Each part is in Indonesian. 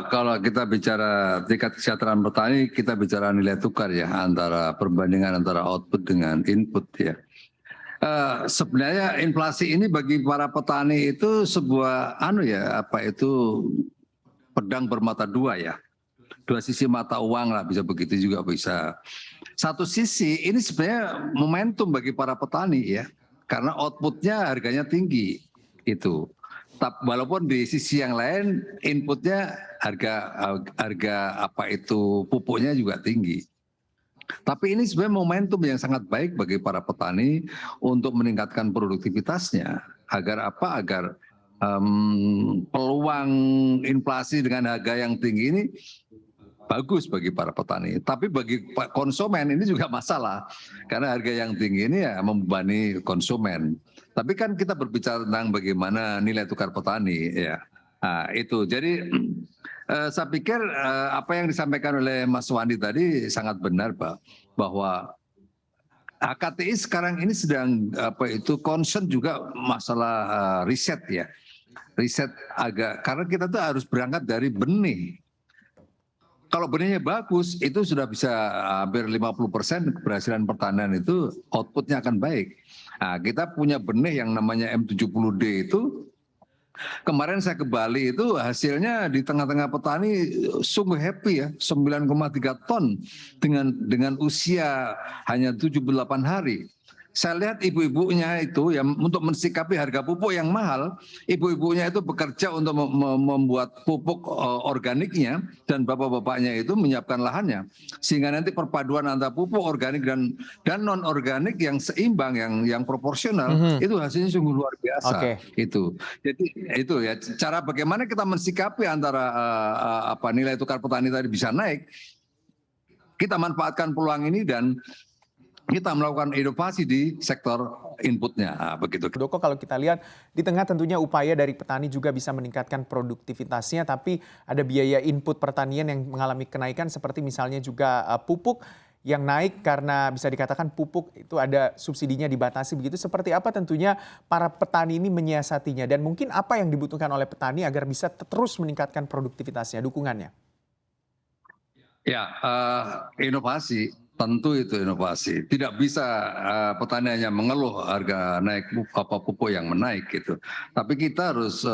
Kalau kita bicara tingkat kesejahteraan petani, kita bicara nilai tukar ya, antara perbandingan antara output dengan input ya. Sebenarnya inflasi ini bagi para petani itu sebuah pedang bermata dua ya. Dua sisi mata uang lah, bisa begitu juga bisa. Satu sisi ini sebenarnya momentum bagi para petani ya, karena outputnya harganya tinggi itu. Walaupun di sisi yang lain inputnya harga pupuknya juga tinggi. Tapi ini sebenarnya momentum yang sangat baik bagi para petani untuk meningkatkan produktivitasnya agar peluang inflasi dengan harga yang tinggi ini bagus bagi para petani. Tapi bagi konsumen ini juga masalah karena harga yang tinggi ini ya membebani konsumen. Tapi kan kita berbicara tentang bagaimana nilai tukar petani ya. Nah, itu. Jadi saya pikir apa yang disampaikan oleh Mas Wandi tadi sangat benar, Pak, bahwa HKTI sekarang ini sedang concern juga masalah riset ya. Riset karena kita tuh harus berangkat dari benih. Kalau benihnya bagus, itu sudah bisa hampir 50% keberhasilan pertanian itu outputnya akan baik. Nah, kita punya benih yang namanya M70D itu, kemarin saya ke Bali itu hasilnya di tengah-tengah petani sungguh happy ya, 9,3 ton dengan usia hanya 78 hari. Saya lihat ibu-ibunya itu yang untuk mensikapi harga pupuk yang mahal, ibu-ibunya itu bekerja untuk membuat pupuk organiknya dan bapak-bapaknya itu menyiapkan lahannya. Sehingga nanti perpaduan antara pupuk organik dan non organik yang seimbang, yang proporsional, itu hasilnya sungguh luar biasa. Itu. Jadi itu ya cara bagaimana kita mensikapi antara nilai tukar petani tadi bisa naik. Kita manfaatkan peluang ini dan kita melakukan inovasi di sektor inputnya, begitu. Doko, kalau kita lihat di tengah tentunya upaya dari petani juga bisa meningkatkan produktivitasnya, tapi ada biaya input pertanian yang mengalami kenaikan seperti misalnya juga pupuk yang naik karena bisa dikatakan pupuk itu ada subsidinya dibatasi begitu. Seperti apa tentunya para petani ini menyiasatinya dan mungkin apa yang dibutuhkan oleh petani agar bisa terus meningkatkan produktivitasnya, dukungannya? Ya, inovasi. Tentu itu inovasi. Tidak bisa petani hanya mengeluh harga naik pupuk yang menaik gitu. Tapi kita harus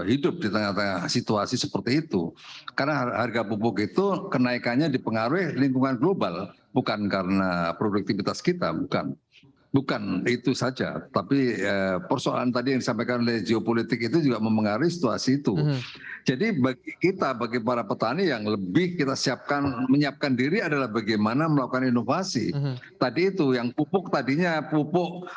hidup di tengah-tengah situasi seperti itu. Karena harga pupuk itu kenaikannya dipengaruhi lingkungan global, bukan karena produktivitas kita, bukan. Bukan itu saja, tapi persoalan tadi yang disampaikan oleh geopolitik itu juga mempengaruhi situasi itu. Jadi bagi kita, bagi para petani yang lebih kita menyiapkan diri adalah bagaimana melakukan inovasi. Tadi itu yang pupuk tadinya pupuk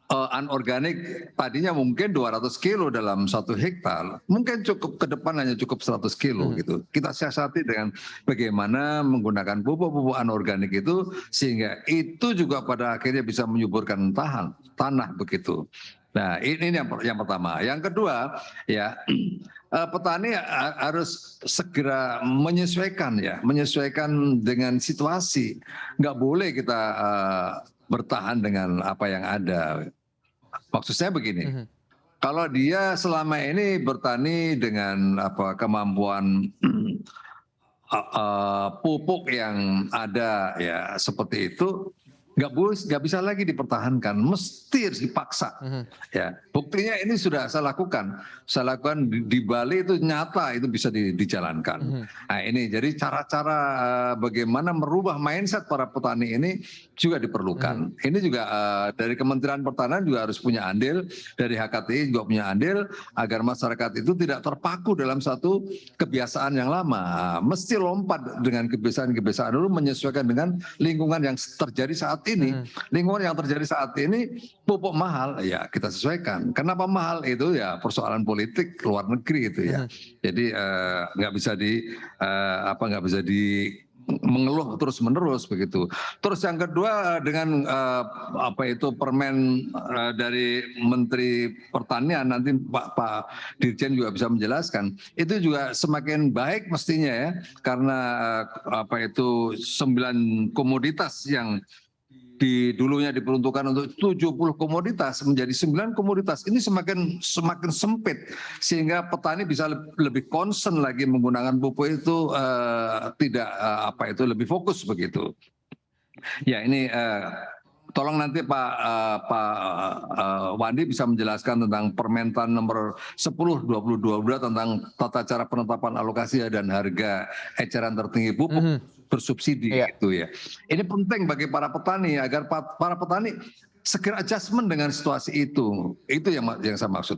anorganik tadinya mungkin 200 kilo dalam 1 hektar, mungkin cukup ke depan hanya cukup 100 kilo gitu. Kita siasati dengan bagaimana menggunakan pupuk-pupuk anorganik itu sehingga itu juga pada akhirnya bisa menyuburkan tanah begitu. Nah, ini yang pertama. Yang kedua, ya petani harus segera menyesuaikan dengan situasi. Nggak boleh kita bertahan dengan apa yang ada. Maksud saya begini, kalau dia selama ini bertani dengan kemampuan pupuk yang ada ya seperti itu, nggak bisa lagi dipertahankan, mesti harus dipaksa. Ya, buktinya ini sudah saya lakukan di Bali itu nyata itu bisa dijalankan. Nah ini jadi cara-cara bagaimana merubah mindset para petani ini juga diperlukan. Ini juga dari Kementerian Pertanian juga harus punya andil, dari HKTI juga punya andil agar masyarakat itu tidak terpaku dalam satu kebiasaan yang lama. Mesti lompat dengan kebiasaan-kebiasaan dulu, menyesuaikan dengan lingkungan yang terjadi saat ini. Lingkungan yang terjadi saat ini pupuk mahal, ya kita sesuaikan. Kenapa mahal itu ya persoalan politik luar negeri itu ya. Jadi nggak bisa mengeluh terus menerus begitu. Terus yang kedua dengan permen dari Menteri Pertanian, nanti Pak Dirjen juga bisa menjelaskan, itu juga semakin baik mestinya ya, karena 9 komoditas yang dulunya diperuntukkan untuk 70 komoditas menjadi 9 komoditas, ini semakin sempit sehingga petani bisa lebih concern lagi menggunakan pupuk itu tidak lebih fokus begitu. Ya ini tolong nanti Pak Wandi bisa menjelaskan tentang Permentan nomor 10/2022 tentang tata cara penetapan alokasi dan harga eceran tertinggi pupuk bersubsidi gitu ya. Ini penting bagi para petani agar para petani segera adjustment dengan situasi itu. Itu yang saya maksud.